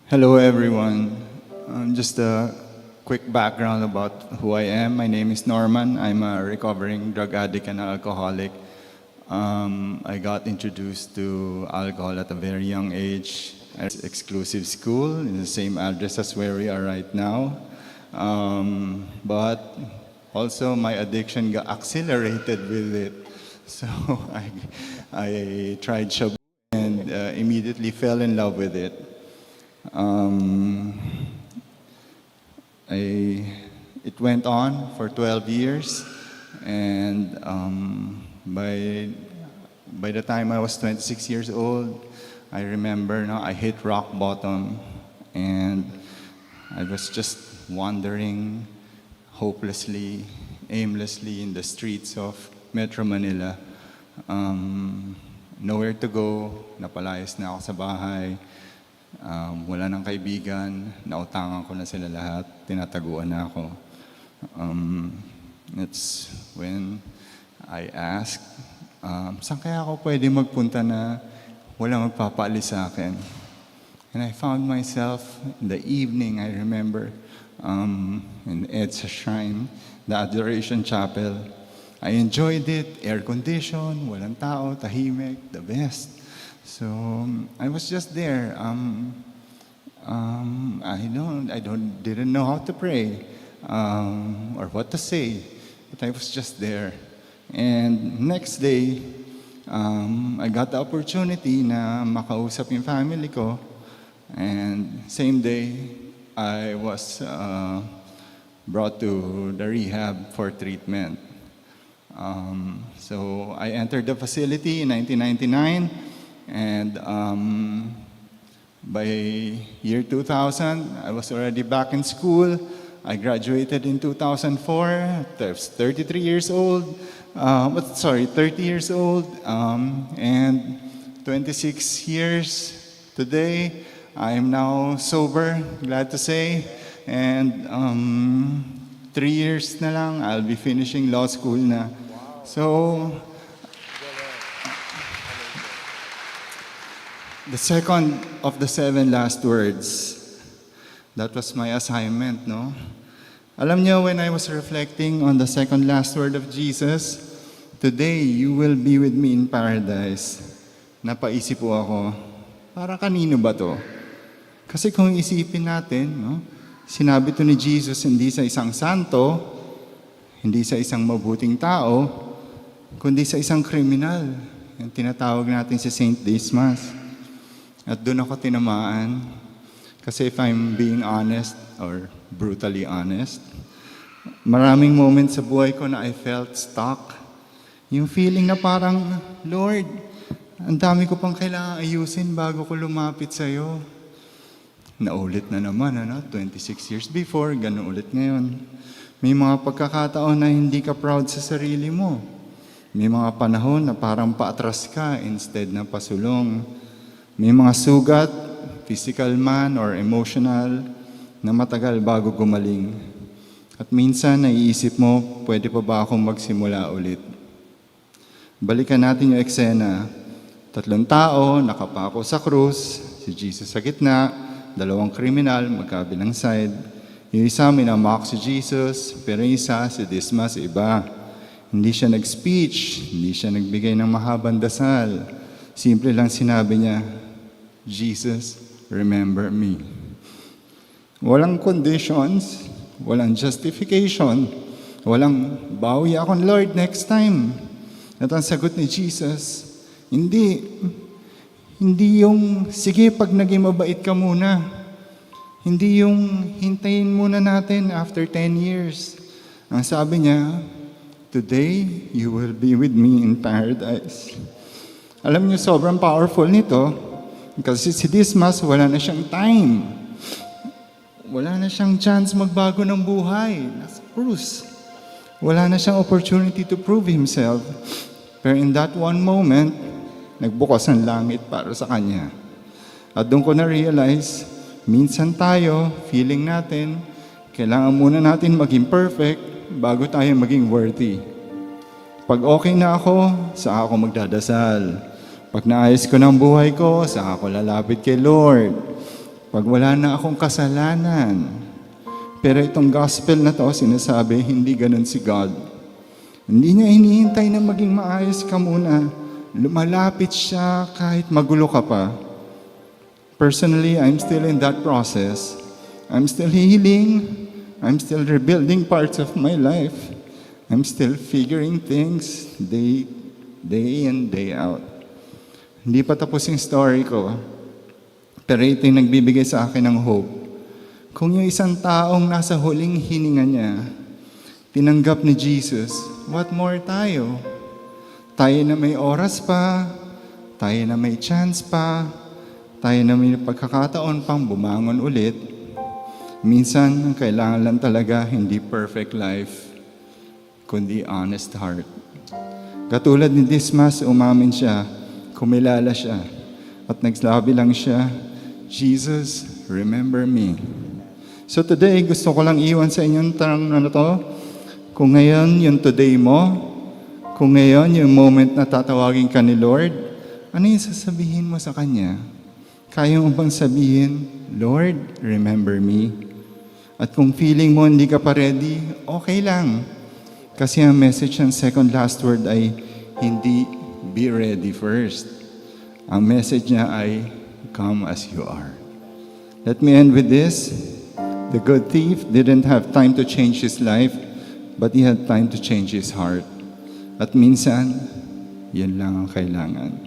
Hello, everyone. Just a quick background about who I am. My name is Norman. I'm a recovering drug addict and alcoholic. I got introduced to alcohol at a very young age at exclusive school in the same address as where we are right now. But also my addiction got accelerated with it. So I tried Shabu and immediately fell in love with it. It went on for 12 years, and by the time I was 26 years old, I remember I hit rock bottom, and I was just wandering hopelessly, aimlessly in the streets of Metro Manila. Nowhere to go, napalayas na ako sa bahay. Wala nang kaibigan, nautangan ko na sila lahat, tinataguan na ako. That's when I asked, saan kaya ako pwede magpunta na walang magpapaalis sa akin? And I found myself in the evening, I remember, in EDSA Shrine, the Adoration Chapel. I enjoyed it, air condition, walang tao, tahimik, the best. So I was just there. Didn't know how to pray or what to say, but I was just there. And next day, I got the opportunity na makausap yung family ko. And same day, I was brought to the rehab for treatment. So I entered the facility in 1999. And by year 2000, I was already back in school. I graduated in 2004. I was 33 years old. 30 years old. And 26 years today. I am now sober, glad to say. And 3 years na lang, I'll be finishing law school na. So, the second of the 7 last words, that was my assignment, no? Alam niyo, when I was reflecting on the second last word of Jesus, today you will be with me in paradise. Napaisip po ako, para kanino ba to? Kasi kung isipin natin, no? Sinabi to ni Jesus hindi sa isang santo, hindi sa isang mabuting tao, kundi sa isang kriminal. Yung tinatawag natin si Saint Dismas. At doon ako tinamaan. Kasi if I'm being honest, or brutally honest, maraming moments sa buhay ko na I felt stuck. Yung feeling na parang, Lord, ang dami ko pang kailangan ayusin bago ko lumapit sa'yo. Naulit na naman, 26 years before, ganun ulit ngayon. May mga pagkakataon na hindi ka proud sa sarili mo. May mga panahon na parang paatras ka instead na pasulong. May mga sugat, physical man or emotional, na matagal bago gumaling. At minsan naiisip mo, pwede pa ba akong magsimula ulit? Balikan natin yung eksena. 3 tao, nakapako sa krus, si Jesus sa gitna, 2 kriminal, magkabilang side. Yung isa minamock si Jesus, pero yung isa, si Dismas, iba. Hindi siya nag-speech, hindi siya nagbigay ng mahabang dasal. Simple lang sinabi niya, Jesus, remember me. Walang conditions, walang justification, walang bawi akong Lord next time. At ang sagot ni Jesus, hindi yung, sige pag naging mabait ka muna. Hindi yung hintayin muna natin after 10 years. Ang sabi niya, today you will be with me in paradise. Alam niyo, sobrang powerful nito. Kasi si Dismas, wala na siyang time. Wala na siyang chance magbago ng buhay. Nasa krus. Wala na siyang opportunity to prove himself. Pero in that one moment, nagbukas ang langit para sa kanya. At doon ko na-realize, minsan tayo, feeling natin, kailangan muna natin maging perfect bago tayo maging worthy. Pag okay na ako, saka ako magdadasal. Pag naayos ko ng buhay ko, saka ako lalapit kay Lord. Pag wala na akong kasalanan. Pero itong gospel na to, sinasabi, hindi ganun si God. Hindi niya hinihintay na maging maayos ka muna. Lumalapit siya kahit magulo ka pa. Personally, I'm still in that process. I'm still healing. I'm still rebuilding parts of my life. I'm still figuring things day in, day out. Hindi pa tapos yung story ko. Pero ito yung nagbibigay sa akin ng hope. Kung yung isang taong nasa huling hininga niya, tinanggap ni Jesus, what more tayo? Tayo na may oras pa, tayo na may chance pa, tayo na may pagkakataon pang bumangon ulit. Minsan, ang kailangan lang talaga hindi perfect life, kundi honest heart. Katulad ni Dismas, umamin siya, kumilala siya, at nagsabi lang siya, Jesus, remember me. So today, gusto ko lang iwan sa inyong kung ngayon yung today mo, kung ngayon yung moment na tatawagin ka ni Lord, ano yung sasabihin mo sa Kanya? Kaya mo bang sabihin, Lord, remember me? At kung feeling mo hindi ka pa ready, okay lang. Kasi ang message ng second last word ay hindi be ready first. Ang message niya ay come as you are. Let me end with this. The good thief didn't have time to change his life, but he had time to change his heart. At minsan, yan lang ang kailangan.